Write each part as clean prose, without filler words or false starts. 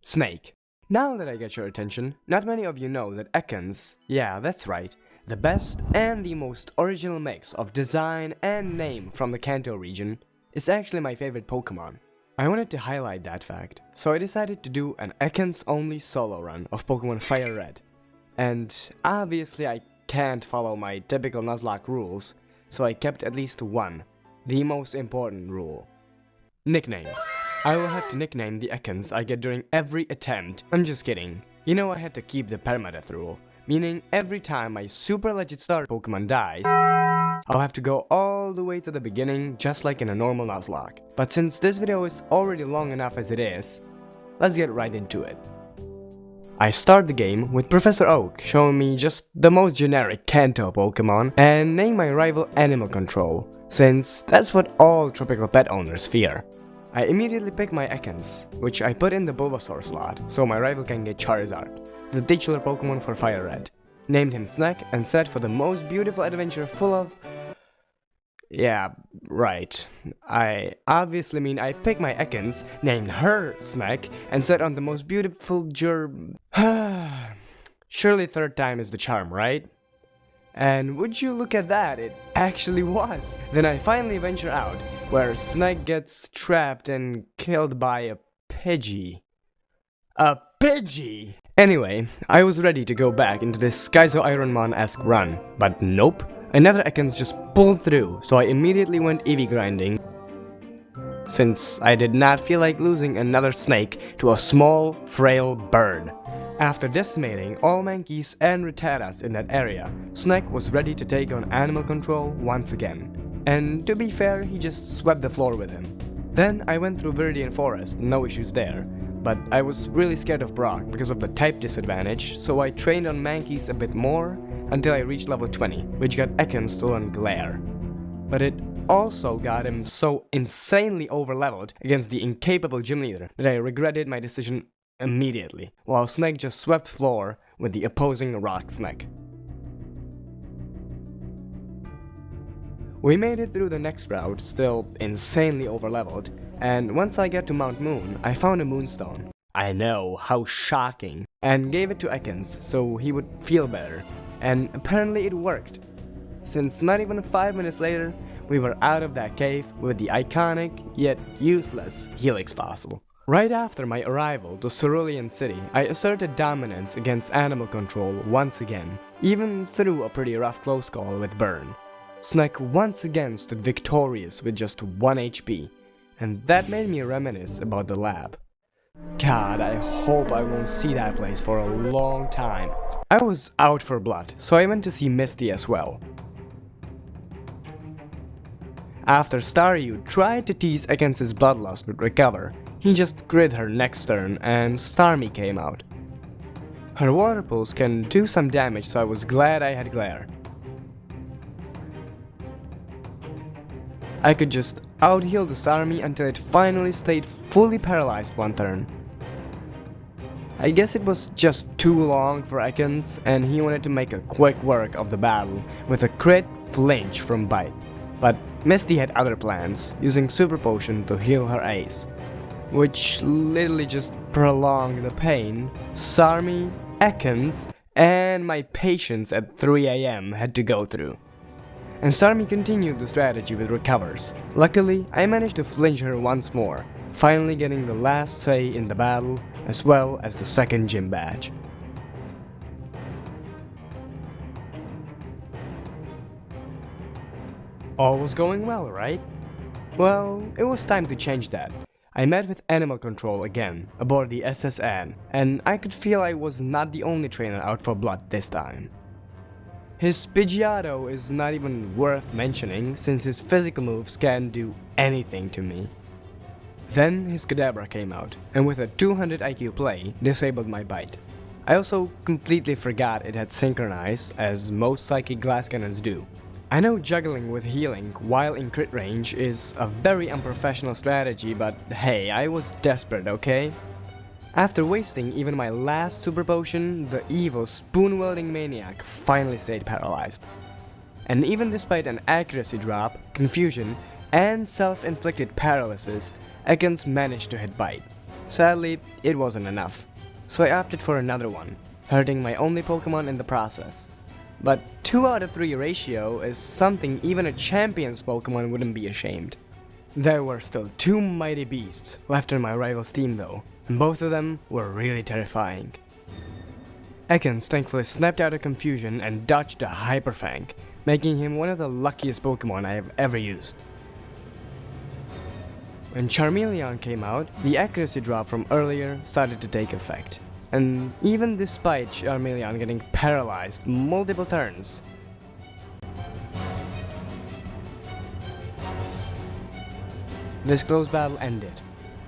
Snake. Now that I get your attention, not many of you know that Ekans, yeah that's right, the best and the most original mix of design and name from the Kanto region, is actually my favorite Pokemon. I wanted to highlight that fact, so I decided to do an Ekans only solo run of Pokemon Fire Red. And obviously I can't follow my typical Nuzlocke rules, so I kept at least one, the most important rule. Nicknames. I will have to nickname the Ekans I get during every attempt. I'm just kidding. You know I had to keep the permadeath rule, meaning every time my super legit star Pokemon dies, I'll have to go all the way to the beginning just like in a normal Nuzlocke. But since this video is already long enough as it is, let's get right into it. I start the game with Professor Oak showing me just the most generic Kanto Pokemon and name my rival Animal Control, since that's what all tropical pet owners fear. I immediately pick my Ekans, which I put in the Bulbasaur slot so my rival can get Charizard, the titular Pokemon for Fire Red. Named him Snack and set for the most beautiful adventure full of... Yeah, right. I obviously mean I pick my Ekans, named her Snack, and set on the most beautiful Surely third time is the charm, right? And would you look at that, it actually was! Then I finally venture out, where Snack gets trapped and killed by a Pidgey. A Pidgey! Anyway, I was ready to go back into this Skyzo Ironmon-esque run, but nope, another Ekans just pulled through, so I immediately went Eevee grinding, since I did not feel like losing another snake to a small, frail bird. After decimating all Mankeys and Rattatas in that area, Snack was ready to take on Animal Control once again. And to be fair, he just swept the floor with him. Then I went through Viridian Forest, no issues there. But I was really scared of Brock because of the type disadvantage, so I trained on Mankeys a bit more until I reached level 20, which got Ekans to learn Glare. But it also got him so insanely overleveled against the incapable gym leader that I regretted my decision immediately, while Snake just swept floor with the opposing Rock Snake. We made it through the next route, still insanely overleveled, and once I got to Mount Moon, I found a Moonstone. I know, how shocking, and gave it to Ekans so he would feel better, and apparently it worked, since not even 5 minutes later, we were out of that cave with the iconic, yet useless, Helix fossil. Right after my arrival to Cerulean City, I asserted dominance against Animal Control once again, even through a pretty rough close call with Burn. Snack once again stood victorious with just 1 HP, and that made me reminisce about the lab. God, I hope I won't see that place for a long time. I was out for blood, so I went to see Misty as well. After Staryu tried to tease against his bloodlust with Recover, he just grid her next turn and Starmie came out. Her Water Pulse can do some damage, so I was glad I had Glare. I could just out-heal the Starmie until it finally stayed fully paralyzed one turn. I guess it was just too long for Ekans, and he wanted to make a quick work of the battle with a crit flinch from Bite. But Misty had other plans, using Super Potion to heal her ace, which literally just prolonged the pain Starmie, Ekans, and my patience at 3 AM had to go through. And Starmie continued the strategy with Recovers. Luckily, I managed to flinch her once more, finally getting the last say in the battle, as well as the second gym badge. All was going well, right? Well, it was time to change that. I met with Animal Control again, aboard the SSN, and I could feel I was not the only trainer out for blood this time. His Pidgeotto is not even worth mentioning, since his physical moves can't do anything to me. Then his Kadabra came out, and with a 200 IQ play, disabled my Bite. I also completely forgot it had Synchronize, as most Psychic Glass Cannons do. I know juggling with healing while in crit range is a very unprofessional strategy, but hey, I was desperate, okay? After wasting even my last Super Potion, the evil spoon-wielding maniac finally stayed paralyzed. And even despite an accuracy drop, confusion, and self-inflicted paralysis, Ekans managed to hit Bite. Sadly, it wasn't enough, so I opted for another one, hurting my only Pokemon in the process. But 2 out of 3 ratio is something even a champion's Pokemon wouldn't be ashamed. There were still 2 mighty beasts left in my rival's team though, and both of them were really terrifying. Ekans thankfully snapped out of confusion and dodged a Hyper Fang, making him one of the luckiest Pokemon I have ever used. When Charmeleon came out, the accuracy drop from earlier started to take effect. And even despite Charmeleon getting paralyzed multiple turns, this close battle ended,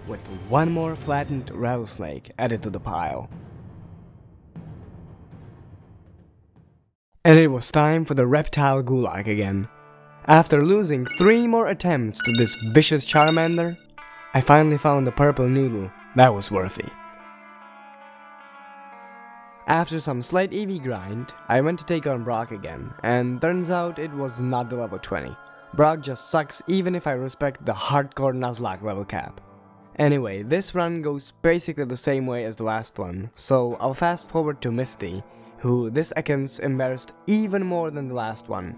with one more flattened rattlesnake added to the pile. And it was time for the reptile gulag again. After losing 3 more attempts to this vicious Charmander, I finally found the purple noodle that was worthy. After some slight EV grind, I went to take on Brock again, and turns out it was not the level 20. Brock just sucks even if I respect the hardcore Nuzlocke level cap. Anyway, this run goes basically the same way as the last one, so I'll fast forward to Misty, who this Ekans embarrassed even more than the last one.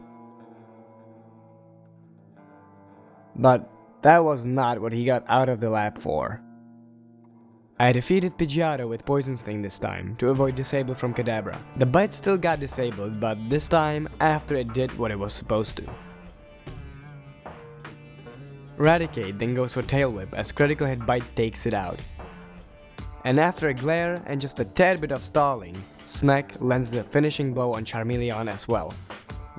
But that was not what he got out of the lab for. I defeated Pidgeotto with Poison Sting this time, to avoid disable from Kadabra. The bite still got disabled, but this time after it did what it was supposed to. Raticate then goes for Tail Whip as critical hit bite takes it out. And after a glare and just a tad bit of stalling, Snack lands the finishing blow on Charmeleon as well,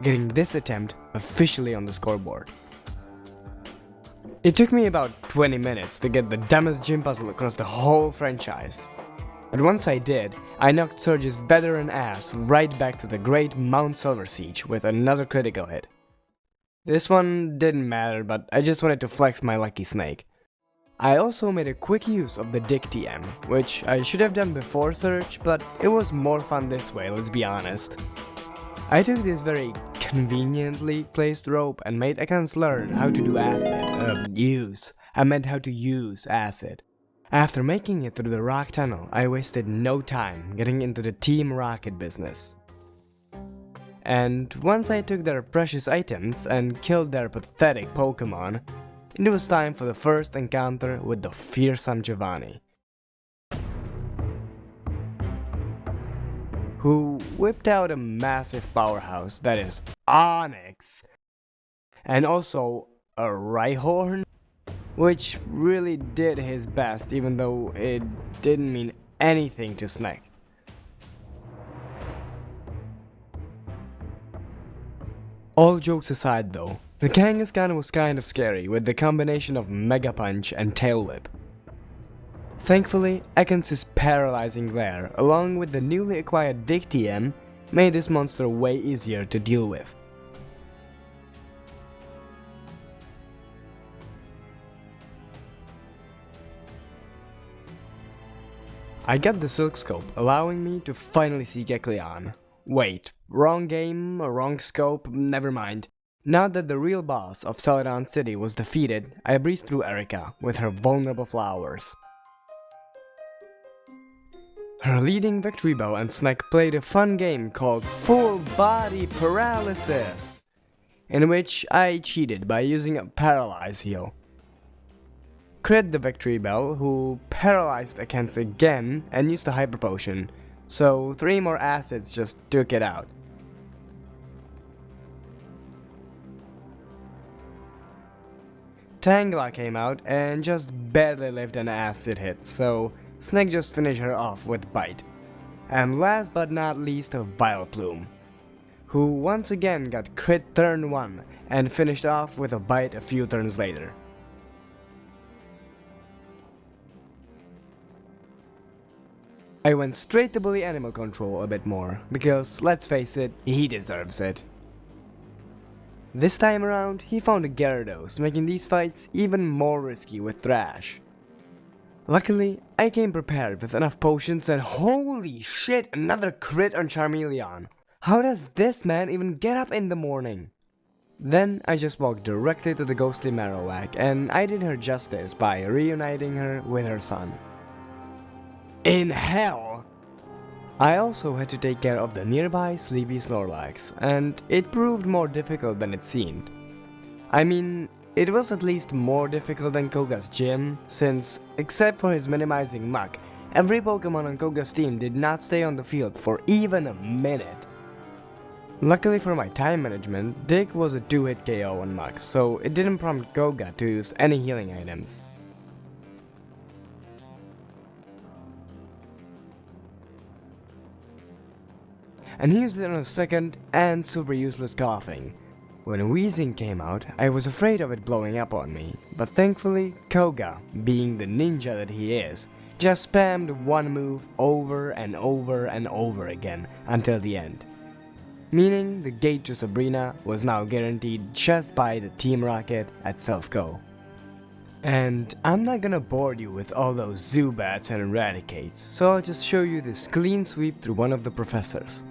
getting this attempt officially on the scoreboard. It took me about 20 minutes to get the dumbest gym puzzle across the whole franchise. But once I did, I knocked Surge's veteran ass right back to the great Mount Silver Siege with another critical hit. This one didn't matter, but I just wanted to flex my lucky snake. I also made a quick use of the Dick TM, which I should have done before Surge, but it was more fun this way, let's be honest. I took this very conveniently placed rope and made Ekans learn how to do acid. How to use acid. After making it through the rock tunnel, I wasted no time getting into the Team Rocket business. And once I took their precious items and killed their pathetic Pokemon, it was time for the first encounter with the fearsome Giovanni, who whipped out a massive powerhouse that is Onyx, and also a Rhyhorn, which really did his best even though it didn't mean anything to Snack. All jokes aside though, the Kangaskhan was kind of scary with the combination of Mega Punch and Tail Whip. Thankfully, Ekans' paralyzing glare, along with the newly acquired Dick TM, made this monster way easier to deal with. I got the Silk Scope, allowing me to finally see Kecleon. Wait, wrong game, wrong scope, never mind. Now that the real boss of Celadon City was defeated, I breezed through Erika with her vulnerable flowers. Her leading Victory Bell and Snack played a fun game called Full Body Paralysis, in which I cheated by using a Paralyze heal. Crit the Victory Bell, who paralyzed Ekans again and used a Hyper Potion, so 3 more acids just took it out. Tangela came out and just barely lived an acid hit, so Snack just finished her off with Bite. And last but not least, Vileplume, who once again got crit turn 1 and finished off with a Bite a few turns later. I went straight to bully Animal Control a bit more, because let's face it, he deserves it. This time around, he found a Gyarados, making these fights even more risky with Thrash. Luckily, I came prepared with enough potions and holy shit, another crit on Charmeleon. How does this man even get up in the morning? Then I just walked directly to the ghostly Marowak and I did her justice by reuniting her with her son. in hell! I also had to take care of the nearby sleepy Snorlax, and it proved more difficult than it seemed. I mean, it was at least more difficult than Koga's gym, since, except for his minimizing Muk, every Pokemon on Koga's team did not stay on the field for even a minute. Luckily for my time management, Dick was a 2-hit KO on Muk, so it didn't prompt Koga to use any healing items. And he used it on a second and super useless coughing. When wheezing came out, I was afraid of it blowing up on me, but thankfully Koga, being the ninja that he is, just spammed one move over and over and over again until the end. Meaning the gate to Sabrina was now guaranteed just by the Team Rocket at Self-Go. And I'm not gonna bore you with all those Zubats and Eradicates, so I'll just show you this clean sweep through one of the professors.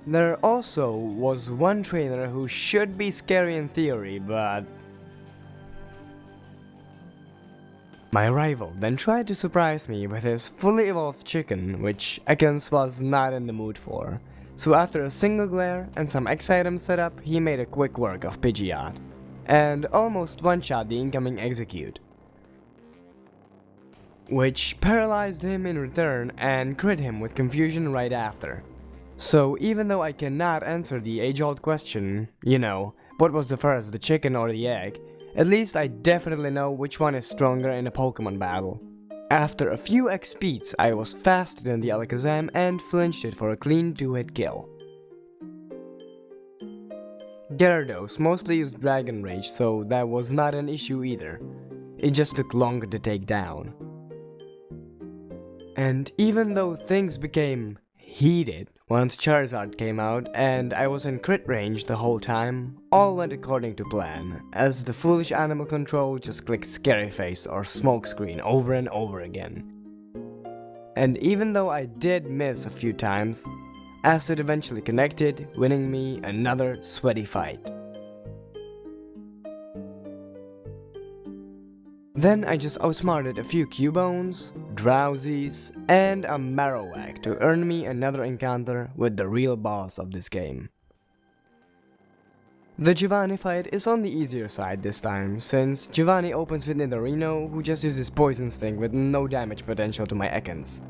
There also was one trainer who should be scary in theory, but my rival then tried to surprise me with his fully evolved chicken, which Ekans was not in the mood for. So after a single glare and some X items set up, he made a quick work of Pidgeot, and almost one-shot the incoming execute, which paralyzed him in return and crit him with confusion right after. So even though I cannot answer the age-old question, what was the first, the chicken or the egg, at least I definitely know which one is stronger in a Pokemon battle. After a few X beats, I was faster than the Alakazam and flinched it for a clean 2-hit kill. Gyarados mostly used Dragon Rage, so that was not an issue either. It just took longer to take down. And even though things became heated once Charizard came out and I was in crit range the whole time, all went according to plan, as the foolish animal control just clicked Scary Face or Smokescreen over and over again. And even though I did miss a few times, Acid eventually connected, winning me another sweaty fight. Then I just outsmarted a few Cubones, Drowsies, and a Marowak to earn me another encounter with the real boss of this game. The Giovanni fight is on the easier side this time, since Giovanni opens with Nidorino, who just uses Poison Sting with no damage potential to my Ekans.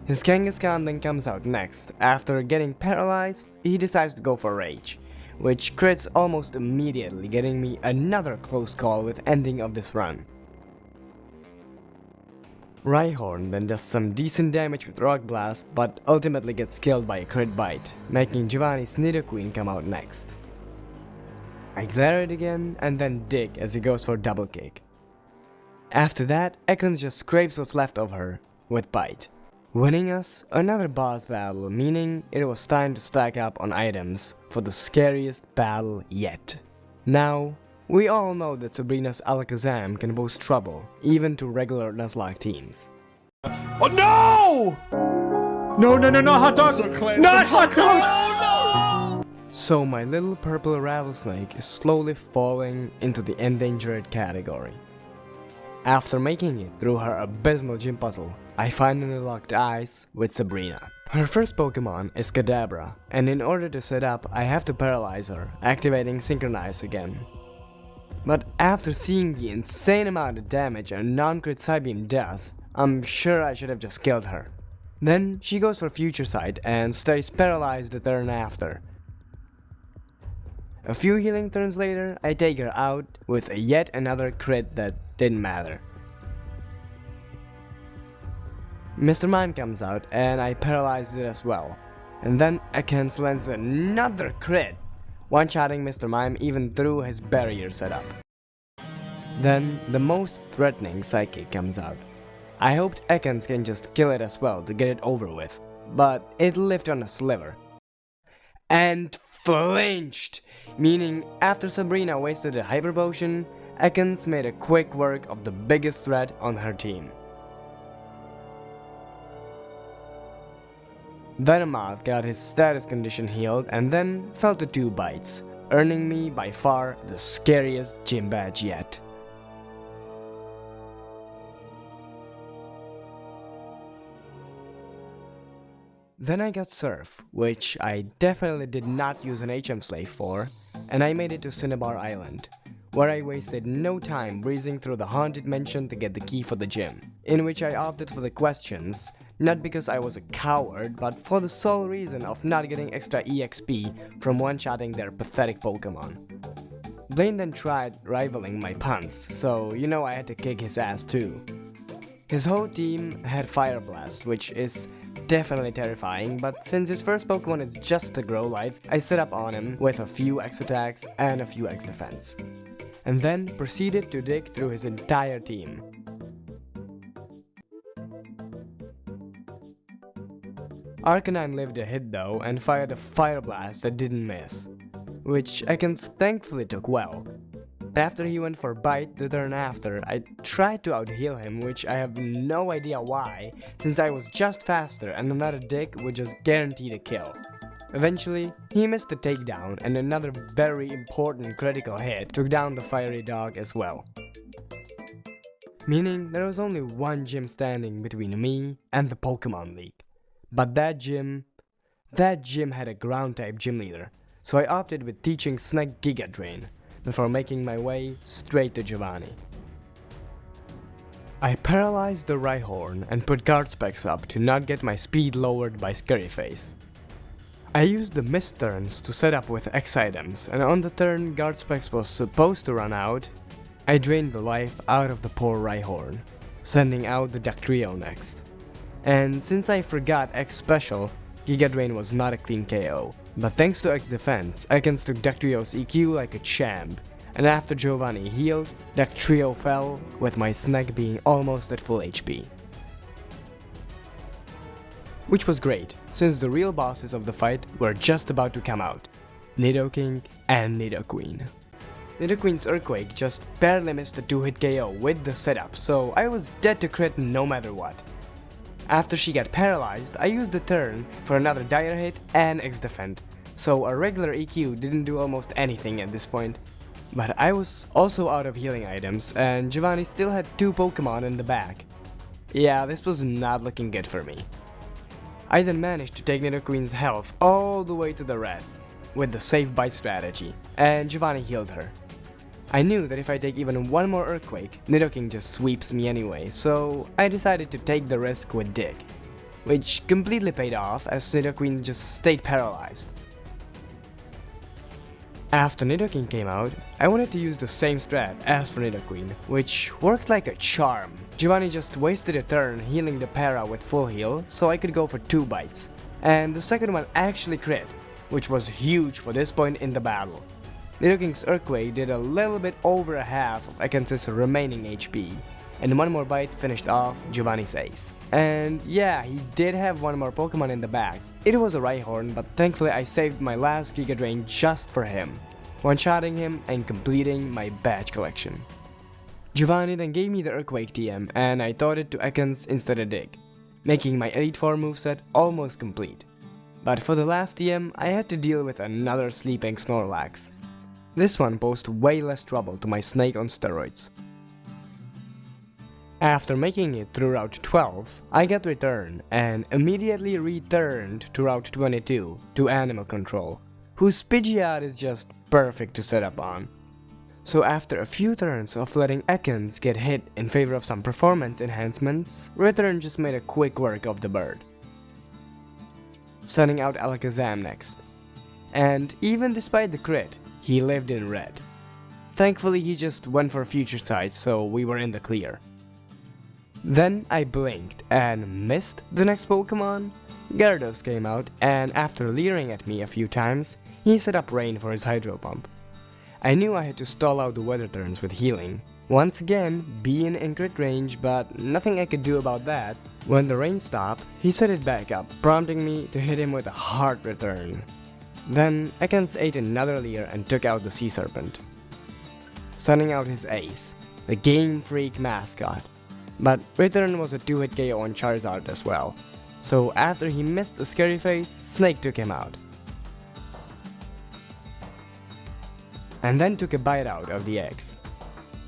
His Kangaskhan then comes out next. After getting paralyzed, he decides to go for Rage, which crits almost immediately, getting me another close call with ending of this run. Rhyhorn then does some decent damage with Rock Blast, but ultimately gets killed by a crit bite, making Giovanni's Nidoqueen come out next. I glare it again, and then dig as he goes for double kick. After that, Ekans just scrapes what's left of her with Bite, winning us another boss battle, meaning it was time to stack up on items for the scariest battle yet. Now, we all know that Sabrina's Alakazam can pose trouble, even to regular Nuzlocke teams. Oh no! No, hot dog! So close. Not So hot dog! close. So my little purple rattlesnake is slowly falling into the endangered category. After making it through her abysmal gym puzzle, I finally locked eyes with Sabrina. Her first Pokemon is Kadabra, and in order to set up, I have to paralyze her, activating Synchronize again. But after seeing the insane amount of damage a non-crit Psybeam does, I'm sure I should have just killed her. Then she goes for Future Sight and stays paralyzed the turn after. A few healing turns later, I take her out with yet another crit that didn't matter. Mr. Mime comes out and I paralyze it as well. And then Ekans lands another crit, one-shotting Mr. Mime even through his barrier setup. Then the most threatening Psychic comes out. I hoped Ekans can just kill it as well to get it over with, but it lived on a sliver. And flinched! Meaning after Sabrina wasted a Hyper Potion, Ekans made a quick work of the biggest threat on her team. Venomoth got his status condition healed and then fell to 2 bites, earning me by far the scariest gym badge yet. Then I got Surf, which I definitely did not use an HM slave for, and I made it to Cinnabar Island, where I wasted no time breezing through the haunted mansion to get the key for the gym, in which I opted for the questions, not because I was a coward, but for the sole reason of not getting extra EXP from one-shotting their pathetic Pokemon. Blaine then tried rivaling my puns, so you know I had to kick his ass too. His whole team had Fire Blast, which is definitely terrifying, but since his first Pokemon is just a Grow Life, I set up on him with a few X attacks and a few X defense, and then proceeded to dig through his entire team. Arcanine lived a hit though and fired a Fire Blast that didn't miss, which Ekans thankfully took well. After he went for Bite the turn after, I tried to out-heal him, which I have no idea why, since I was just faster and another dig would just guarantee the kill. Eventually, he missed the takedown and another very important critical hit took down the fiery dog as well. Meaning there was only one gym standing between me and the Pokemon League. But that gym had a ground-type gym leader, so I opted with teaching Snake Giga Drain, before making my way straight to Giovanni. I paralyzed the Rhyhorn and put guard specs up to not get my speed lowered by Scary Face. I used the mist turns to set up with X items, and on the turn guard specs was supposed to run out, I drained the life out of the poor Rhyhorn, sending out the Dugtrio next. And since I forgot X special, Giga Drain was not a clean KO. But thanks to X defense, Ekans took Dugtrio's EQ like a champ, and after Giovanni healed, Dugtrio fell, with my Snake being almost at full HP. Which was great, since the real bosses of the fight were just about to come out, Nidoking and Nidoqueen. Nidoqueen's Earthquake just barely missed a 2-hit KO with the setup, so I was dead to crit no matter what. After she got paralyzed, I used the turn for another Dire Hit and X Defend, so a regular EQ didn't do almost anything at this point. But I was also out of healing items, and Giovanni still had 2 Pokemon in the back. Yeah, this was not looking good for me. I then managed to take Nidoqueen's health all the way to the red, with the safe bite strategy, and Giovanni healed her. I knew that if I take even one more Earthquake, Nidoking just sweeps me anyway, so I decided to take the risk with Dig, which completely paid off as Nidoqueen just stayed paralyzed. After Nidoking came out, I wanted to use the same strat as for Nidoqueen, which worked like a charm. Giovanni just wasted a turn healing the para with full heal, so I could go for 2 bites, and the second one actually crit, which was huge for this point in the battle. Nidoking's Earthquake did a little bit over a half of Ekans' remaining HP, and one more bite finished off Giovanni's ace. And yeah, he did have one more Pokemon in the back. It was a Rhyhorn, but thankfully I saved my last Giga Drain just for him, one-shotting him and completing my badge collection. Giovanni then gave me the Earthquake TM, and I taught it to Ekans instead of Dig, making my Elite Four moveset almost complete. But for the last TM, I had to deal with another sleeping Snorlax. This one posed way less trouble to my Snake on steroids. After making it through Route 12, I got Return and immediately returned to Route 22 to Animal Control, whose Pidgeot is just perfect to set up on. So after a few turns of letting Ekans get hit in favor of some performance enhancements, Return just made a quick work of the bird, sending out Alakazam next. And even despite the crit, he lived in red. Thankfully he just went for future sight, so we were in the clear. Then I blinked and missed the next Pokemon. Gyarados came out, and after leering at me a few times, he set up Rain for his Hydro Pump. I knew I had to stall out the weather turns with healing, once again being in crit range, but nothing I could do about that. When the rain stopped, he set it back up, prompting me to hit him with a hard return. Then Ekans ate another leer and took out the Sea Serpent, sending out his ace, the Game Freak mascot. But Return was a 2-hit KO on Charizard as well, so after he missed the Scary Face, Snake took him out. And then took a bite out of the eggs.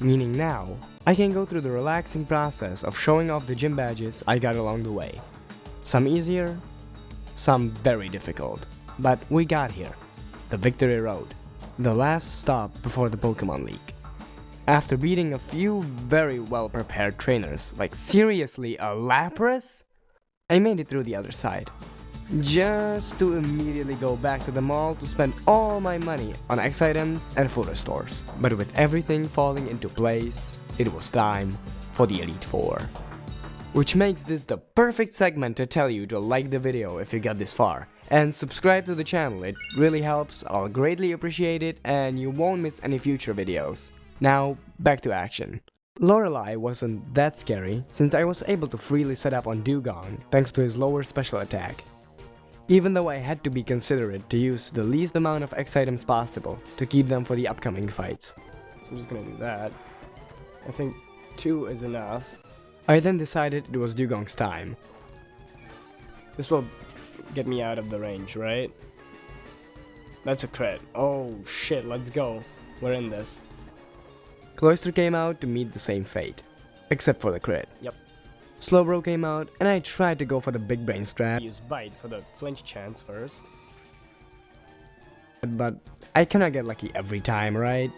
Meaning now, I can go through the relaxing process of showing off the gym badges I got along the way. Some easier, some very difficult. But we got here. The Victory Road. The last stop before the Pokemon League. After beating a few very well prepared trainers, like seriously a Lapras, I made it through the other side. Just to immediately go back to the mall to spend all my money on X items and photo stores. But with everything falling into place, it was time for the Elite Four. Which makes this the perfect segment to tell you to like the video if you got this far. And subscribe to the channel, it really helps, I'll greatly appreciate it, and you won't miss any future videos. Now, back to action. Lorelei wasn't that scary, since I was able to freely set up on Dugong thanks to his lower special attack. Even though I had to be considerate to use the least amount of X items possible to keep them for the upcoming fights. So I'm just gonna do that. I think 2 is enough. I then decided it was Dugong's time. This will get me out of the range, right? That's a crit. Oh shit, let's go. We're in this. Cloyster came out to meet the same fate, except for the crit. Yep. Slowbro came out, and I tried to go for the big brain strat. Use Bite for the flinch chance first. But I cannot get lucky every time, right?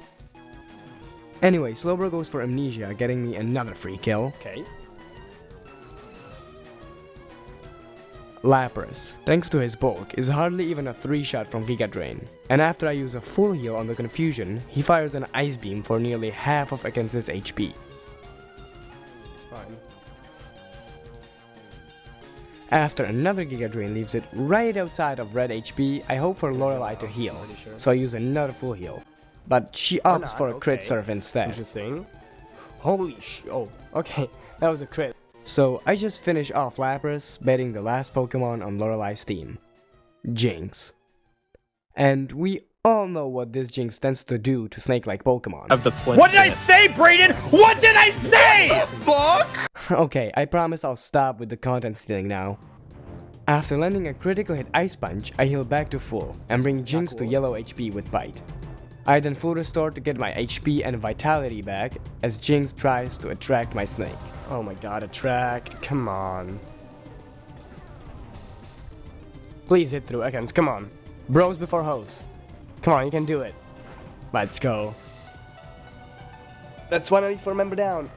Anyway, Slowbro goes for Amnesia, getting me another free kill. Okay. Lapras, thanks to his bulk, is hardly even a 3-shot from Giga Drain. And after I use a full heal on the Confusion, he fires an Ice Beam for nearly half of Ekans' HP. It's fine. After another Giga Drain leaves it right outside of red HP, I hope for Lorelei to heal, so I use another full heal. But she opts for a crit surf instead. Interesting. Holy sh... oh, okay, that was a crit. So I just finish off Lapras, betting the last Pokemon on Lorelei's team. Jinx. And we all know what this Jinx tends to do to snake-like Pokemon. What did I say, Brayden? What did I say? Fuck! Okay, I promise I'll stop with the content stealing now. After landing a critical hit Ice Punch, I heal back to full and bring Jinx to yellow HP with Bite. I then full restore to get my HP and Vitality back as Jinx tries to attract my snake. Oh my god, attract, come on. Please hit through Ekans, come on. Bros before hoes. Come on, you can do it. Let's go. That's 184 member down.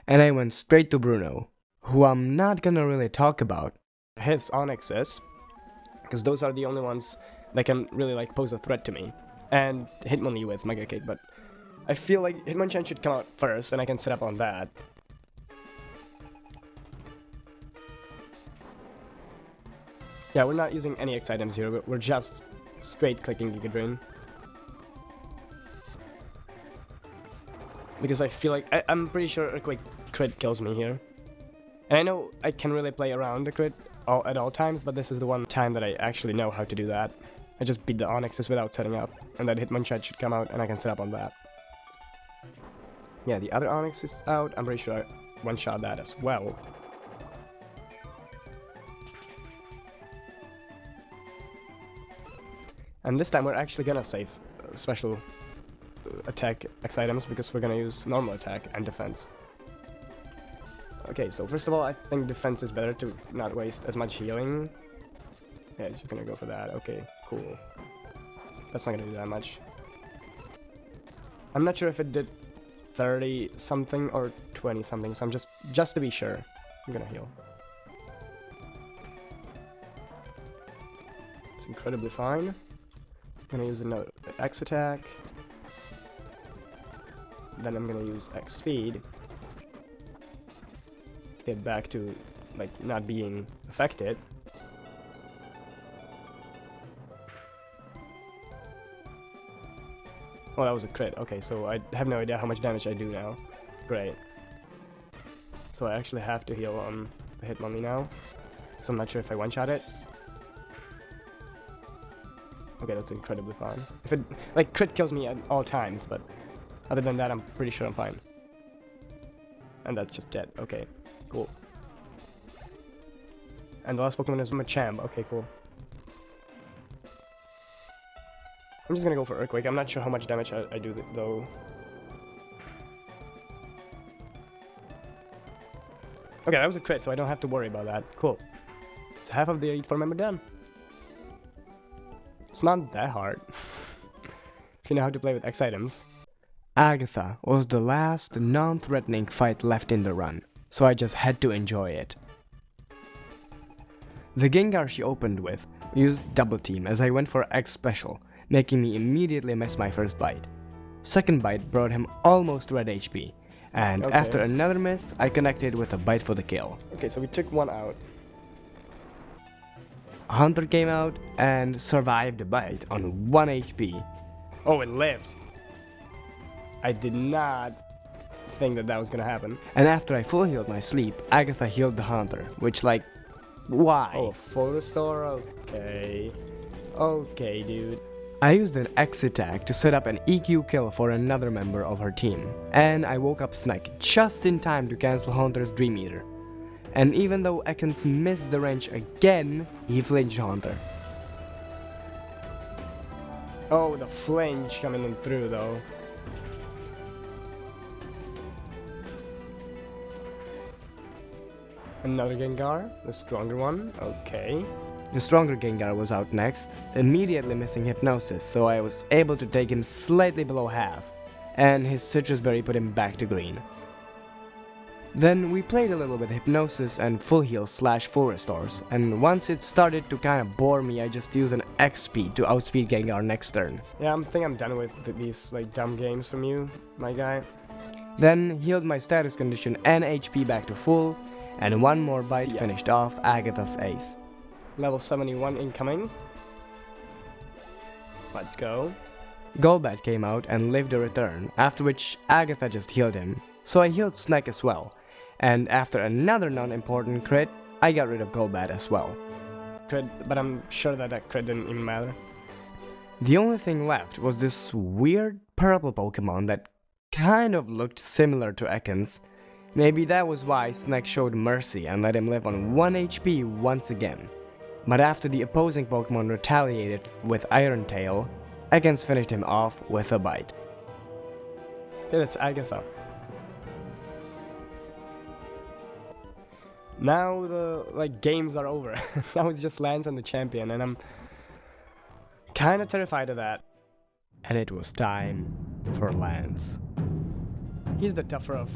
And I went straight to Bruno, who I'm not gonna really talk about. His Onyxes, because those are the only ones that can really like pose a threat to me. And Hitmonlee with Mega Kick, but I feel like Hitmonchan should come out first and I can set up on that. Yeah, we're not using any X items here, we're just straight clicking Giga Drain. Because I feel like, I'm pretty sure a quick crit kills me here. And I know I can really play around the crit at all times, but this is the one time that I actually know how to do that. I just beat the Onyxes without setting up, and then Hitmonchan should come out and I can set up on that. Yeah, the other Onyx is out, I'm pretty sure I one-shot that as well. And this time we're actually gonna save special attack X items because we're gonna use normal attack and defense. Okay, so first of all, I think defense is better to not waste as much healing. Yeah, it's just gonna go for that. Okay, cool. That's not gonna do that much. I'm not sure if it did 30 something or 20 something, so I'm just to be sure, I'm gonna heal. It's incredibly fine. I'm gonna use another X attack. Then I'm gonna use X speed. To get back to, like, not being affected. Oh, that was a crit. Okay, so I have no idea how much damage I do now. Great. So I actually have to heal on the Hitmonlee now. So I'm not sure if I one-shot it. Okay, that's incredibly fine. If it, like, crit kills me at all times, but other than that, I'm pretty sure I'm fine. And that's just dead. Okay, cool. And the last Pokemon is Machamp. Okay, cool. I'm just gonna go for Earthquake. I'm not sure how much damage I do, though. Okay, that was a crit, so I don't have to worry about that. Cool. It's half of the Elite Four member done. It's not that hard. If you know how to play with X items. Agatha was the last non-threatening fight left in the run, so I just had to enjoy it. The Gengar she opened with used double team as I went for X special, making me immediately miss my first bite. Second bite brought him almost red HP, and Okay. after another miss, I connected with a bite for the kill. Okay, so we took one out. Hunter came out and survived the bite on 1 HP. Oh, it lived. I did not think that was gonna happen. And after I full healed my sleep, Agatha healed the Hunter, which like, why? Oh, full restore? Okay. Okay, dude. I used an X attack to set up an EQ kill for another member of her team, and I woke up Snake just in time to cancel Hunter's Dream Eater. And even though Ekans missed the range again, he flinched Hunter. Oh, the flinch coming in through though. Another Gengar, the stronger one. Okay. The stronger Gengar was out next, immediately missing Hypnosis, so I was able to take him slightly below half, and his Citrus Berry put him back to green. Then we played a little with Hypnosis and full heal / full restores, and once it started to kinda bore me, I just used an X speed to outspeed Gengar next turn. Yeah, I think I'm done with these like dumb games from you, my guy. Then healed my status condition and HP back to full, and one more bite See ya. finished off Agatha's ace. Level 71 incoming. Let's go. Golbat came out and lived a return, after which Agatha just healed him, so I healed Snake as well, and after another non-important crit, I got rid of Golbat as well. Crit, but I'm sure that crit didn't even matter. The only thing left was this weird purple Pokemon that kind of looked similar to Ekans. Maybe that was why Snake showed mercy and let him live on 1 HP once again. But after the opposing Pokemon retaliated with Iron Tail, Ekans finished him off with a bite. Okay, that's Agatha. Now the games are over. Now it's just Lance and the champion, and I'm kind of terrified of that. And it was time for Lance. He's the tougher of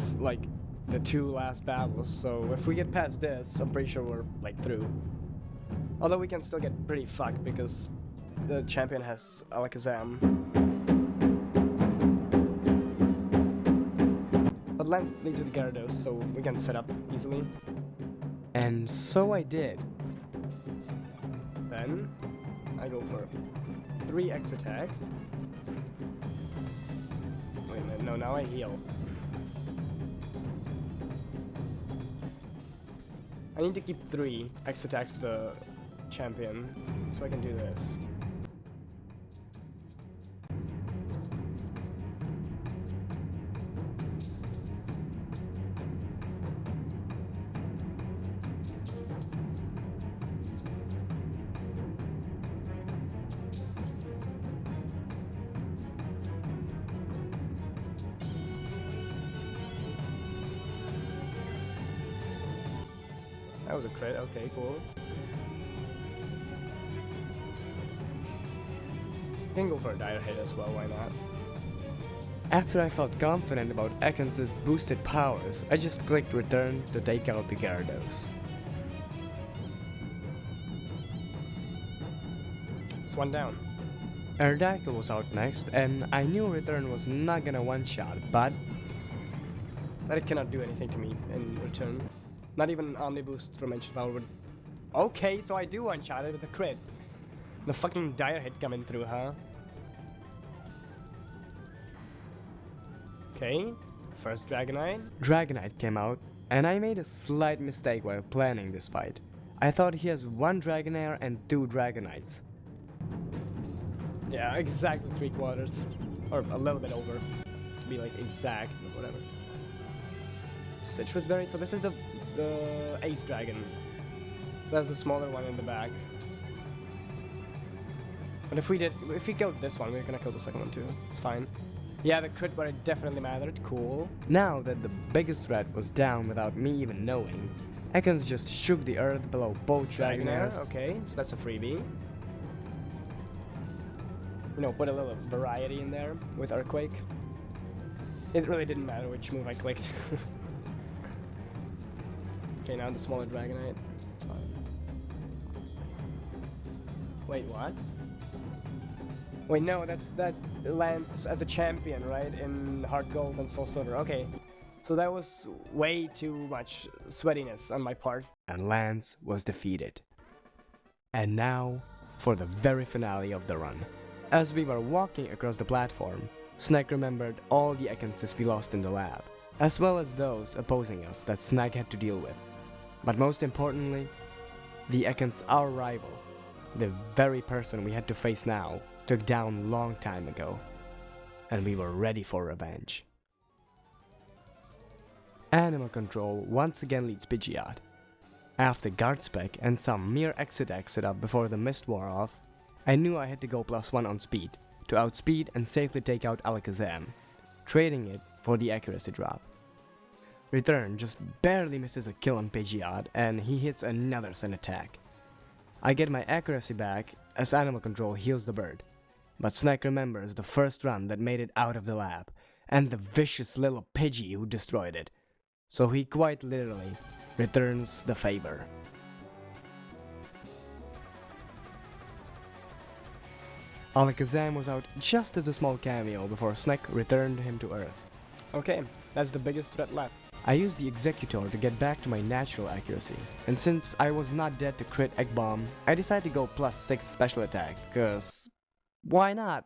the two last battles, so if we get past this, I'm pretty sure we're through. Although we can still get pretty fucked because the champion has Alakazam. But Lance leads with Gyarados, so we can set up easily. And so I did. Then I go for 3 X attacks. Wait a minute, no, now I heal. I need to keep 3 X attacks for the champion, so I can do this. That was a crit, okay, cool. Can go for a dire hit as well, why not? After I felt confident about Ekans' boosted powers, I just clicked return to take out the Gyarados. It's one down. Aerodactyl was out next, and I knew return was not gonna one-shot, but It cannot do anything to me in return. Not even Omni Boost from Ancient Power would... Okay, so I do one-shot it with a crit. The fucking dire hit coming through, huh? Okay, first Dragonite. Dragonite came out, and I made a slight mistake while planning this fight. I thought he has 1 Dragonair and 2 Dragonites. Yeah, exactly 3/4. Or a little bit over. To be exact, but whatever. Citrus Berry, so this is the Ace Dragon. There's a smaller one in the back. But if we killed this one, we're gonna kill the second one too. It's fine. Yeah, the crit where it definitely mattered. Cool. Now that the biggest threat was down without me even knowing, Ekans just shook the earth below both Dragonairs. Okay, so that's a freebie. You know, put a little variety in there with Earthquake. It really didn't matter which move I clicked. Okay, now the smaller Dragonite. It's fine. Wait, what? Wait, no, that's lands as a champion, right? In Heart Gold and Soul Silver. Okay, so that was way too much sweatiness on my part. And Lance was defeated. And now, for the very finale of the run. As we were walking across the platform, Snag remembered all the Ekanses we lost in the lab, as well as those opposing us that Snag had to deal with. But most importantly, the Ekans our rival, the very person we had to face now, took down long time ago, and we were ready for revenge. Animal Control once again leads Pidgeot. After guard spec and some mere exit up before the mist wore off, I knew I had to go +1 on speed to outspeed and safely take out Alakazam, trading it for the accuracy drop. Return just barely misses a kill on Pidgeot and he hits another Sun attack. I get my accuracy back as Animal Control heals the bird, but Snag remembers the first run that made it out of the lab and the vicious little Pidgey who destroyed it, so he quite literally returns the favor. Alakazam was out just as a small cameo before Snag returned him to Earth. Okay, that's the biggest threat left. I used the Executor to get back to my natural accuracy, and since I was not dead to crit Egg Bomb, I decided to go +6 special attack, cause why not?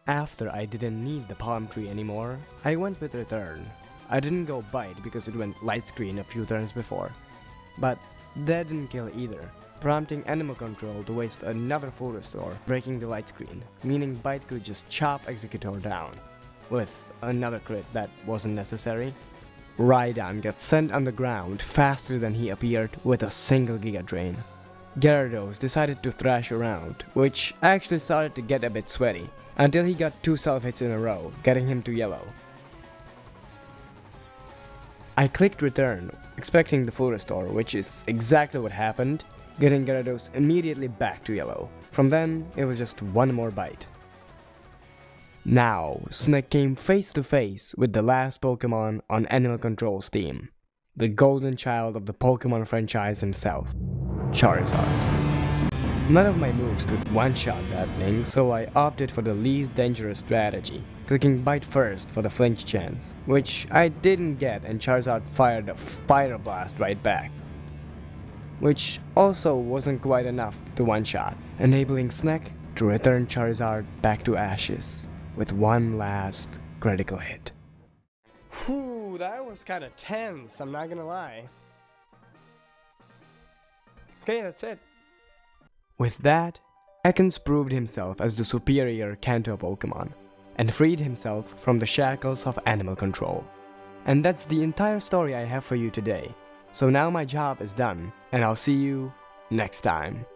After I didn't need the Palm Tree anymore, I went with Return. I didn't go Bite because it went Light Screen a few turns before, but that didn't kill either, prompting Animal Control to waste another full restore, breaking the Light Screen, meaning Bite could just chop Executor down, with another crit that wasn't necessary. Rhydon gets sent underground faster than he appeared with a single Giga Drain. Gyarados decided to thrash around, which actually started to get a bit sweaty, until he got 2 self-hits in a row, getting him to yellow. I clicked Return, expecting the full restore, which is exactly what happened, getting Gyarados immediately back to yellow. From then, it was just one more bite. Now, Snag came face to face with the last Pokemon on Animal Control's team, the golden child of the Pokemon franchise himself, Charizard. None of my moves could one-shot that thing, so I opted for the least dangerous strategy, clicking Bite first for the flinch chance, which I didn't get and Charizard fired a Fire Blast right back, which also wasn't quite enough to one-shot, enabling Snag to return Charizard back to ashes with one last critical hit. Whew, that was kinda tense, I'm not gonna lie. Okay, that's it. With that, Ekans proved himself as the superior Kanto Pokemon, and freed himself from the shackles of Animal Control. And that's the entire story I have for you today. So now my job is done, and I'll see you next time.